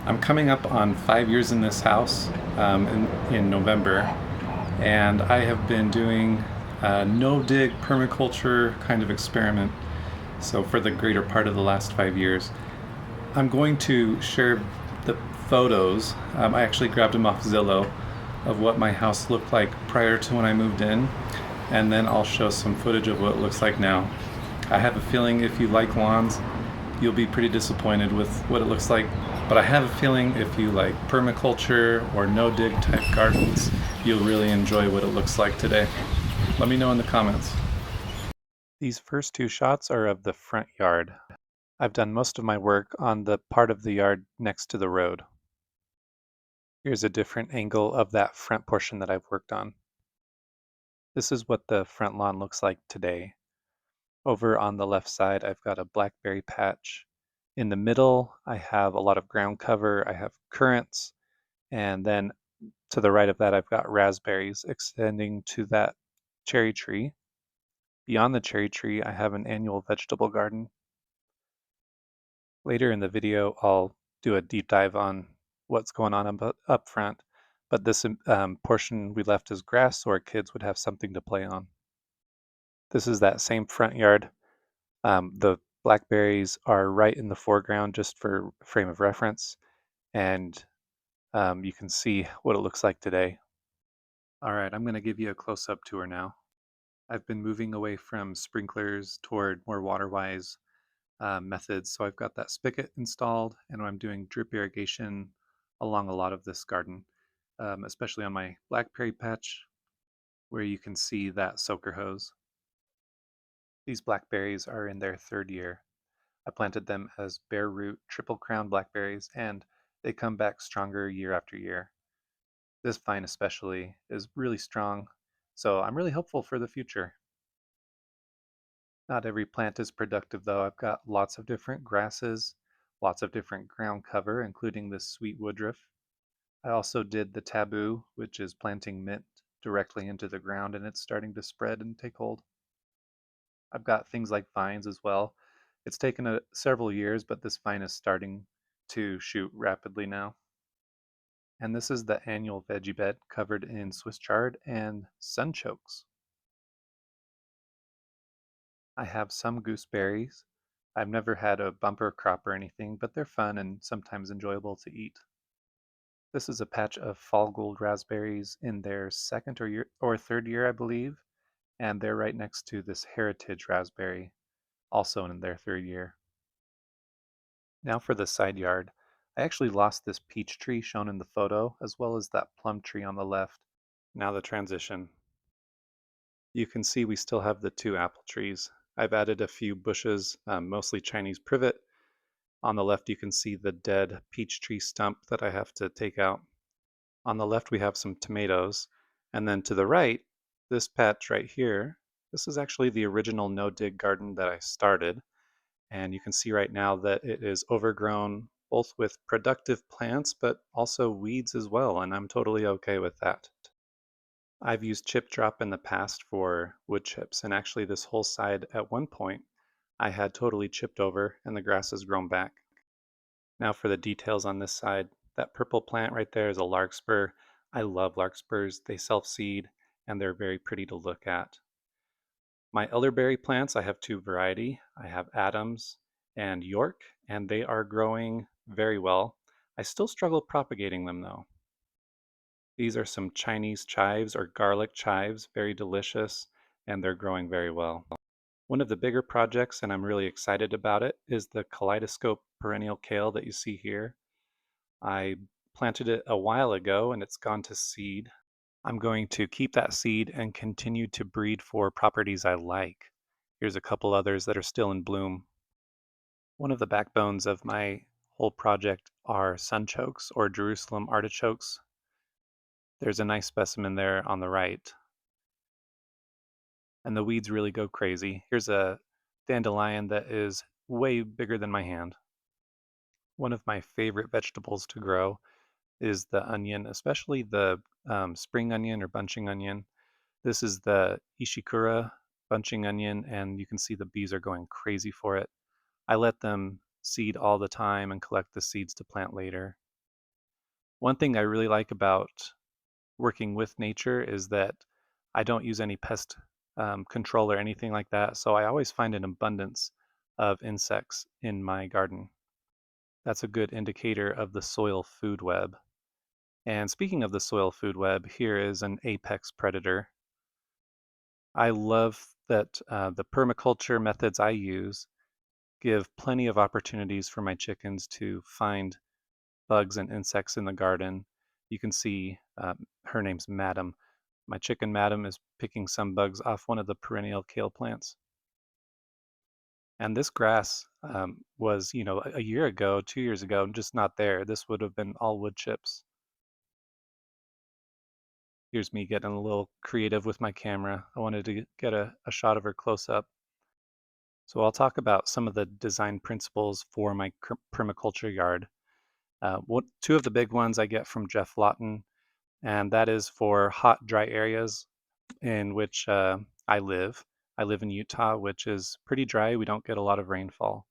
I'm coming up on 5 years in this house in November, and I have been doing a no-dig permaculture kind of experiment. So for the greater part of the last 5 years, I'm going to share the photos. I actually grabbed them off Zillow of what my house looked like prior to when I moved in, and then I'll show some footage of what it looks like now. I have a feeling if you like lawns, you'll be pretty disappointed with what it looks like. But I have a feeling if you like permaculture or no-dig type gardens, you'll really enjoy what it looks like today. Let me know in the comments. These first two shots are of the front yard. I've done most of my work on the part of the yard next to the road. Here's a different angle of that front portion that I've worked on. This is what the front lawn looks like today. Over on the left side, I've got a blackberry patch. In the middle, I have a lot of ground cover. I have currants, and then to the right of that, I've got raspberries extending to that cherry tree. Beyond the cherry tree, I have an annual vegetable garden. Later in the video, I'll do a deep dive on what's going on up front, but this portion we left as grass so our kids would have something to play on. This is that same front yard. The blackberries are right in the foreground just for frame of reference, and you can see what it looks like today. All right, I'm going to give you a close-up tour now. I've been moving away from sprinklers toward more water-wise methods. So I've got that spigot installed, and I'm doing drip irrigation along a lot of this garden, especially on my blackberry patch where you can see that soaker hose. These blackberries are in their third year. I planted them as bare root triple crown blackberries, and they come back stronger year after year. This vine especially is really strong, so I'm really hopeful for the future. Not every plant is productive though. I've got lots of different grasses, lots of different ground cover, including this sweet woodruff. I also did the taboo, which is planting mint directly into the ground, and it's starting to spread and take hold. I've got things like vines as well. It's taken several years, but this vine is starting to shoot rapidly now. And this is the annual veggie bed covered in Swiss chard and sunchokes. I have some gooseberries. I've never had a bumper crop or anything, but they're fun and sometimes enjoyable to eat. This is a patch of fall gold raspberries in their second or third year, I believe, and they're right next to this heritage raspberry, also in their third year. Now for the side yard. I actually lost this peach tree shown in the photo, as well as that plum tree on the left. Now the transition. You can see we still have the two apple trees. I've added a few bushes, mostly Chinese privet. On the left, you can see the dead peach tree stump that I have to take out. On the left, we have some tomatoes. And then to the right, this patch right here, this is actually the original no-dig garden that I started. And you can see right now that it is overgrown both with productive plants, but also weeds as well. And I'm totally okay with that. I've used chip drop in the past for wood chips, and actually this whole side at one point I had totally chipped over and the grass has grown back. Now for the details on this side. That purple plant right there is a larkspur. I love larkspurs. They self-seed and they're very pretty to look at. My elderberry plants, I have two variety. I have Adams and York, and they are growing very well. I still struggle propagating them though. These are some Chinese chives or garlic chives, very delicious, and they're growing very well. One of the bigger projects, and I'm really excited about it, is the kaleidoscope perennial kale that you see here. I planted it a while ago and it's gone to seed. I'm going to keep that seed and continue to breed for properties I like. Here's a couple others that are still in bloom. One of the backbones of my whole project are sunchokes or Jerusalem artichokes. There's a nice specimen there on the right. And the weeds really go crazy. Here's a dandelion that is way bigger than my hand. One of my favorite vegetables to grow is the onion, especially the spring onion or bunching onion. This is the ishikura bunching onion, and you can see the bees are going crazy for it. I let them seed all the time and collect the seeds to plant later. One thing I really like about working with nature is that I don't use any pest control or anything like that. So I always find an abundance of insects in my garden. That's a good indicator of the soil food web. And speaking of the soil food web, here is an apex predator. I love that the permaculture methods I use give plenty of opportunities for my chickens to find bugs and insects in the garden. You can see her name's Madam. My chicken Madam is picking some bugs off one of the perennial kale plants. And this grass was, a year ago, 2 years ago, just not there. This would have been all wood chips. Here's me getting a little creative with my camera. I wanted to get a shot of her close up. So I'll talk about some of the design principles for my permaculture yard. Two of the big ones I get from Jeff Lawton, and that is for hot, dry areas in which I live. I live in Utah, which is pretty dry. We don't get a lot of rainfall.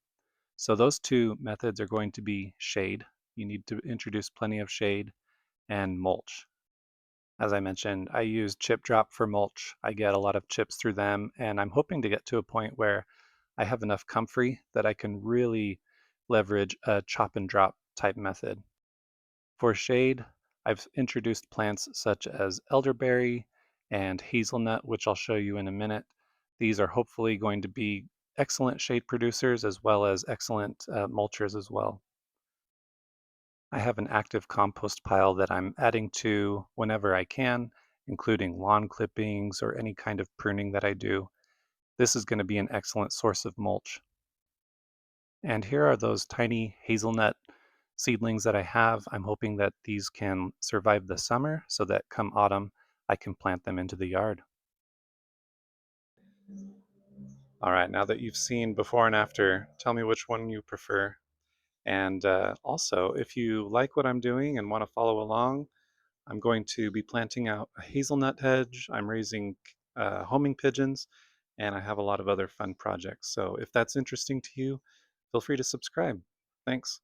So those two methods are going to be shade. You need to introduce plenty of shade and mulch. As I mentioned, I use chip drop for mulch. I get a lot of chips through them, and I'm hoping to get to a point where I have enough comfrey that I can really leverage a chop and drop type method. For shade, I've introduced plants such as elderberry and hazelnut, which I'll show you in a minute. These are hopefully going to be excellent shade producers as well as excellent mulchers as well. I have an active compost pile that I'm adding to whenever I can, including lawn clippings or any kind of pruning that I do. This is going to be an excellent source of mulch. And here are those tiny hazelnut seedlings that I have. I'm hoping that these can survive the summer so that come autumn, I can plant them into the yard. All right, now that you've seen before and after, tell me which one you prefer. And also, if you like what I'm doing and want to follow along, I'm going to be planting out a hazelnut hedge. I'm raising homing pigeons, and I have a lot of other fun projects. So if that's interesting to you, feel free to subscribe. Thanks.